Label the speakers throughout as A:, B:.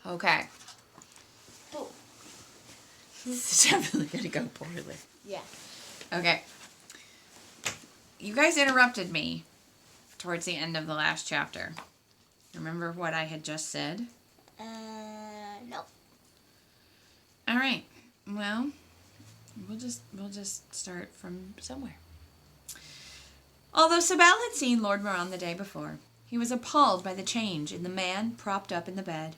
A: Okay.
B: Oh.
A: This is definitely going to go poorly.
B: Yeah.
A: Okay. You guys interrupted me towards the end of the last chapter. Remember what I had just said?
B: No.
A: All right. Well, we'll just start from somewhere. Although Sibel had seen Lord Moran the day before, he was appalled by the change in the man propped up in the bed.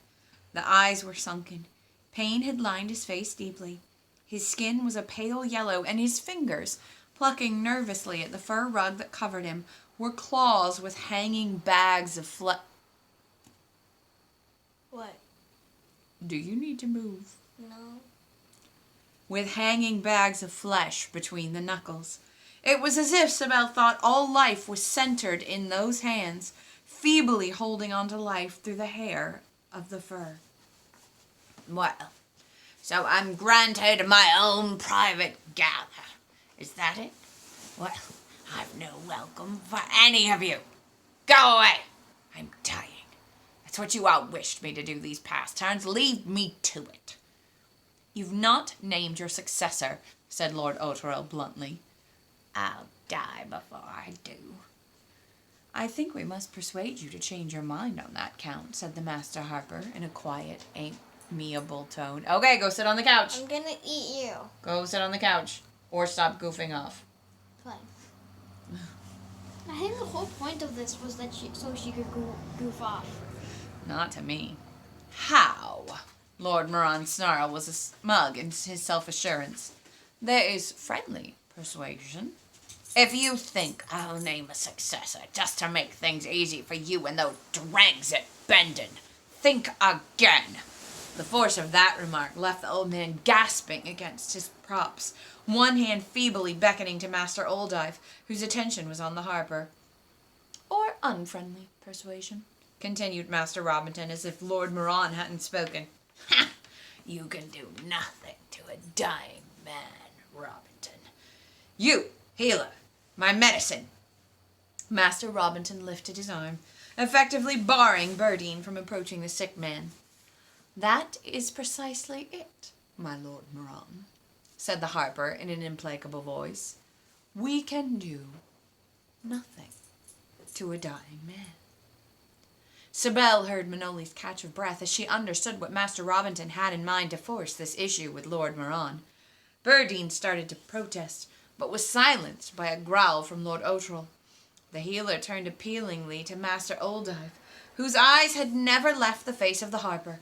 A: The eyes were sunken. Pain had lined his face deeply. His skin was a pale yellow, and his fingers, plucking nervously at the fur rug that covered him, were claws with hanging bags of flesh.
B: What?
A: Do you need to move?
B: No.
A: With hanging bags of flesh between the knuckles. It was as if Sibel thought all life was centered in those hands, feebly holding on to life through the hair of the fur. Well, so I'm granted my own private gala. Is that it? Well, I've no welcome for any of you. Go away. I'm dying. That's what you all wished me to do these past turns. Leave me to it. You've not named your successor, said Lord Otterell bluntly. I'll die before I do. I think we must persuade you to change your mind on that count, said the Master Harper in a quiet, amiable tone. Okay, go sit on the couch.
B: I'm gonna eat you.
A: Go sit on the couch. Or stop goofing off.
B: Fine. I think the whole point of this was that she could goof off.
A: Not to me. How? Lord Moran's snarl was smug in his self-assurance. There is friendly persuasion. If you think I'll name a successor just to make things easy for you and those dregs at Bendon, think again. The force of that remark left the old man gasping against his props, one hand feebly beckoning to Master Oldive, whose attention was on the harper. Or unfriendly persuasion, continued Master Robinson, as if Lord Moran hadn't spoken. Ha! You can do nothing to a dying man, Robinson. You, healer, my medicine. Master Robinson lifted his arm, effectively barring Burdine from approaching the sick man. That is precisely it, my Lord Moran, said the harper in an implacable voice. We can do nothing to a dying man. Sibel heard Manoli's catch of breath as she understood what Master Robinson had in mind to force this issue with Lord Moran. Burdine started to protest, but was silenced by a growl from Lord Otterell. The healer turned appealingly to Master Oldive, whose eyes had never left the face of the harper.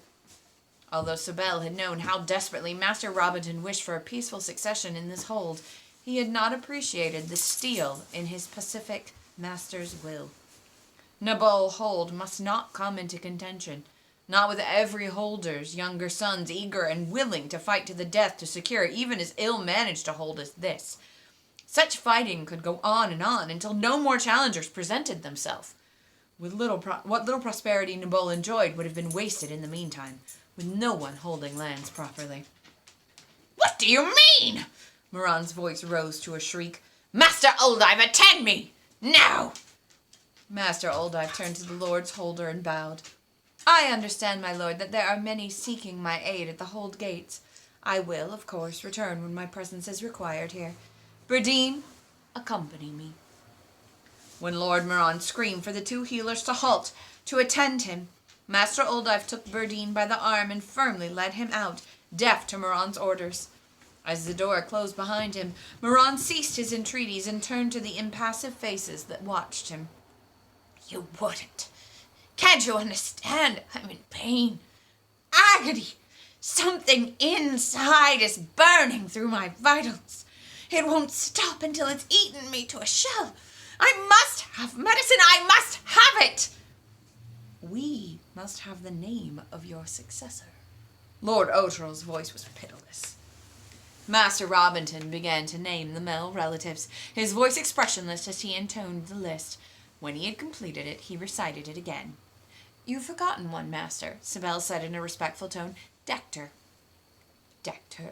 A: Although Sibel had known how desperately Master Robinson wished for a peaceful succession in this hold, he had not appreciated the steel in his pacific master's will. Nabal Hold must not come into contention, not with every holder's younger sons eager and willing to fight to the death to secure even as ill-managed a hold as this. Such fighting could go on until no more challengers presented themselves. What little prosperity Nabal enjoyed would have been wasted in the meantime, with no one holding lands properly. What do you mean? Moran's voice rose to a shriek. Master Oldive, attend me! Now! Master Oldive turned to the Lord's holder and bowed. I understand, my lord, that there are many seeking my aid at the hold gates. I will, of course, return when my presence is required here. Burdine, accompany me. When Lord Moran screamed for the two healers to halt, to attend him, Master Oldive took Burdine by the arm and firmly led him out, deaf to Moran's orders. As the door closed behind him, Moran ceased his entreaties and turned to the impassive faces that watched him. You wouldn't. Can't you understand? I'm in pain. Agony. Something inside is burning through my vitals. It won't stop until it's eaten me to a shell. I must have medicine. I must have it. We must have the name of your successor. Lord Otterell's voice was pitiless. Master Robinson began to name the male relatives, his voice expressionless as he intoned the list. When he had completed it, he recited it again. You've forgotten one, master, Sibel said in a respectful tone. Dector. Dector.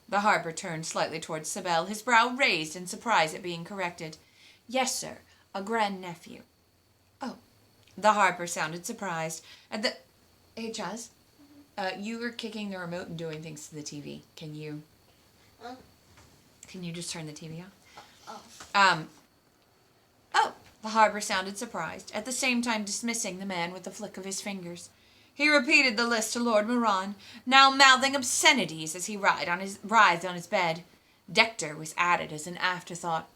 A: The harper turned slightly towards Sibel, his brow raised in surprise at being corrected. Yes, sir, a grandnephew. Oh, The harper sounded surprised at the... Hey, Chaz, you were kicking the remote and doing things to the TV. Can you... Can you just turn the TV off? The harper sounded surprised, at the same time dismissing the man with a flick of his fingers. He repeated the list to Lord Moran, now mouthing obscenities as he writhed on his bed. Dector was added as an afterthought.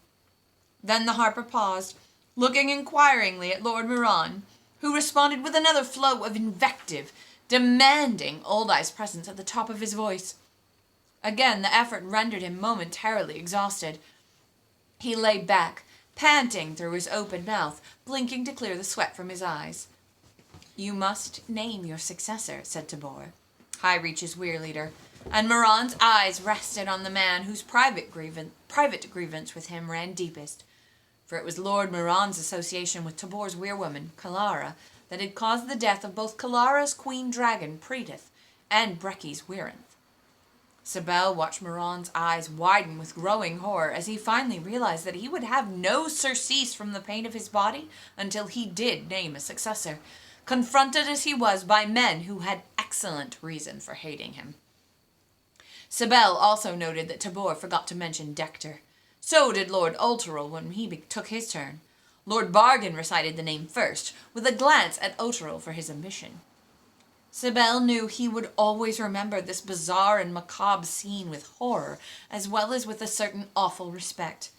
A: Then the harper paused, looking inquiringly at Lord Moran, who responded with another flow of invective, demanding Oldive's presence at the top of his voice. Again, the effort rendered him momentarily exhausted. He lay back, panting through his open mouth, blinking to clear the sweat from his eyes. "You must name your successor," said Tabor, High Reach's weir leader, and Moran's eyes rested on the man whose private grievance with him ran deepest, for it was Lord Moran's association with Tabor's weirwoman, Kalara, that had caused the death of both Kalara's queen dragon, Predith, and Brecky's Wearinth. Sibel watched Moran's eyes widen with growing horror as he finally realized that he would have no surcease from the pain of his body until he did name a successor, confronted as he was by men who had excellent reason for hating him. Sibel also noted that Tabor forgot to mention Dector. So did Lord Ulteril when he took his turn. Lord Bargain recited the name first, with a glance at Ulteril for his omission. Sibel knew he would always remember this bizarre and macabre scene with horror, as well as with a certain awful respect.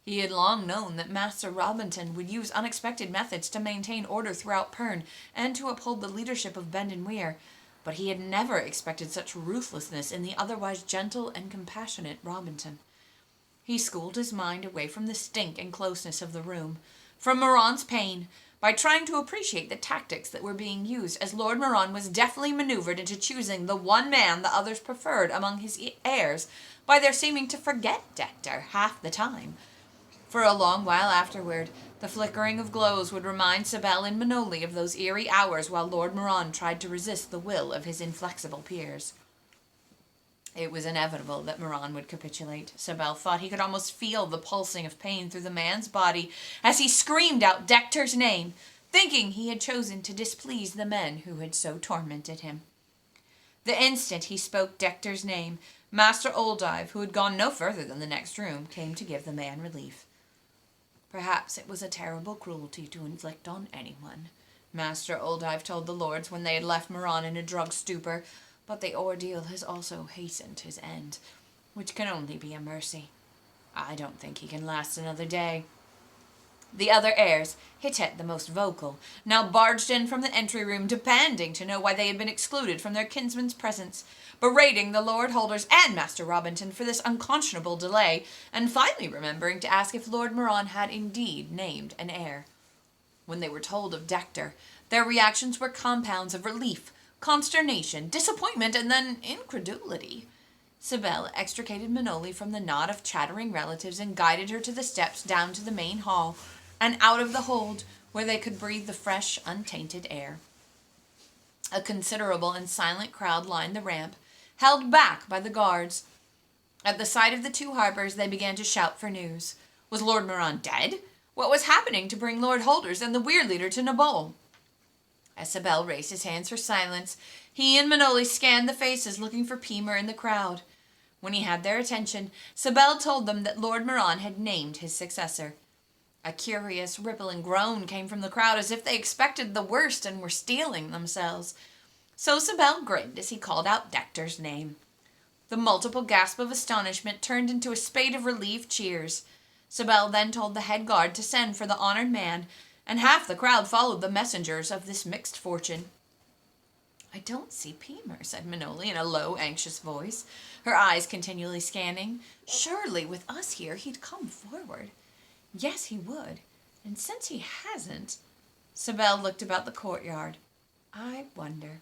A: He had long known that Master Robinson would use unexpected methods to maintain order throughout Pern and to uphold the leadership of Bend and Weir, but he had never expected such ruthlessness in the otherwise gentle and compassionate Robinson. He schooled his mind away from the stink and closeness of the room, from Moran's pain, by trying to appreciate the tactics that were being used, as Lord Moran was deftly maneuvered into choosing the one man the others preferred among his heirs by their seeming to forget Dector half the time. For a long while afterward, the flickering of glows would remind Sibel and Manoli of those eerie hours while Lord Moran tried to resist the will of his inflexible peers. It was inevitable that Moran would capitulate. Sibel thought he could almost feel the pulsing of pain through the man's body as he screamed out Dector's name, thinking he had chosen to displease the men who had so tormented him. The instant he spoke Dector's name, Master Oldive, who had gone no further than the next room, came to give the man relief. Perhaps it was a terrible cruelty to inflict on anyone, Master Oldive told the lords when they had left Moran in a drug stupor, but the ordeal has also hastened his end, which can only be a mercy. I don't think he can last another day. The other heirs, Hitet the most vocal, now barged in from the entry room, demanding to know why they had been excluded from their kinsman's presence, berating the lord holders and Master Robinson for this unconscionable delay, and finally remembering to ask if Lord Moran had indeed named an heir. When they were told of Dector, their reactions were compounds of relief, consternation, disappointment, and then incredulity. Sibel extricated Manoli from the knot of chattering relatives and guided her to the steps down to the main hall and out of the hold where they could breathe the fresh, untainted air. A considerable and silent crowd lined the ramp, held back by the guards. At the sight of the two harpers, they began to shout for news. Was Lord Moran dead? What was happening to bring Lord Holders and the weir leader to Nabol? As Sibel raised his hands for silence, he and Manoli scanned the faces looking for Pemer in the crowd. When he had their attention, Sibel told them that Lord Moran had named his successor. A curious rippling groan came from the crowd as if they expected the worst and were steeling themselves. So Sibel grinned as he called out Dector's name. The multiple gasp of astonishment turned into a spate of relieved cheers. Sibel then told the head guard to send for the honored man, and half the crowd followed the messengers of this mixed fortune. "I don't see Pemer," said Manoli in a low, anxious voice, her eyes continually scanning. "Surely, with us here, he'd come forward." "Yes, he would. And since he hasn't..." Sibel looked about the courtyard. "I wonder..."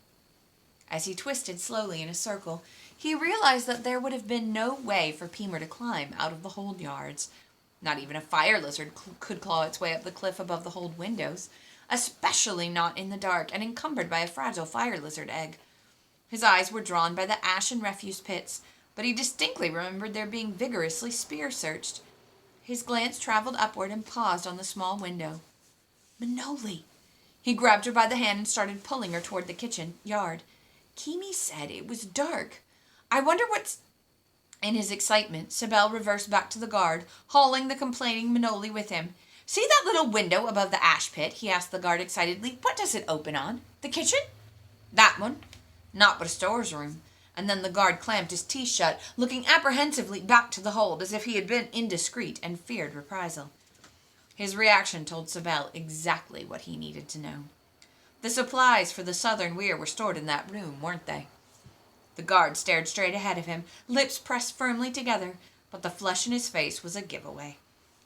A: As he twisted slowly in a circle, he realized that there would have been no way for Pemer to climb out of the hold yards. Not even a fire lizard could claw its way up the cliff above the hold windows, especially not in the dark and encumbered by a fragile fire lizard egg. His eyes were drawn by the ash and refuse pits, but he distinctly remembered their being vigorously spear-searched. His glance traveled upward and paused on the small window. "Manoli, He grabbed her by the hand and started pulling her toward the kitchen yard. Kimi said it was dark. I wonder what's... In his excitement, Sibel reversed back to the guard, hauling the complaining Manoli with him. See that little window above the ash pit? He asked the guard excitedly. What does it open on? The kitchen? That one. Not but a store's room. And then the guard clamped his teeth shut, looking apprehensively back to the hold as if he had been indiscreet and feared reprisal. His reaction told Sibel exactly what he needed to know. The supplies for the southern weir were stored in that room, weren't they? The guard stared straight ahead of him, lips pressed firmly together, but the flush in his face was a giveaway.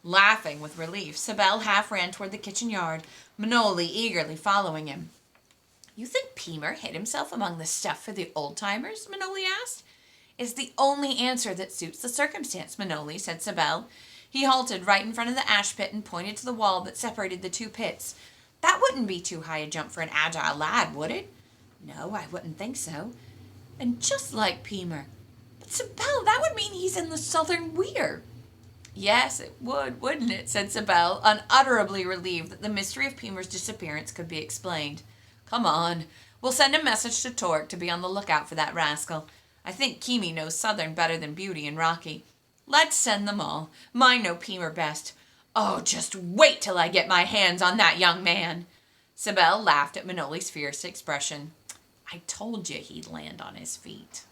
A: Laughing with relief, Sibel half ran toward the kitchen yard, Manoli eagerly following him. You think Pemer hid himself among the stuff for the old-timers? Manoli asked. It's the only answer that suits the circumstance, Manoli, said Sibel. He halted right in front of the ash pit and pointed to the wall that separated the two pits. That wouldn't be too high a jump for an agile lad, would it? No, I wouldn't think so. And just like Pemer. But Sibel, that would mean he's in the southern weir. Yes, it would, wouldn't it, said Sibel, unutterably relieved that the mystery of Pemer's disappearance could be explained. Come on, we'll send a message to Torque to be on the lookout for that rascal. I think Kimi knows Southern better than Beauty and Rocky. Let's send them all. Mine know Pemer best. Oh, just wait till I get my hands on that young man. Sibel laughed at Manoli's fierce expression. I told you he'd land on his feet.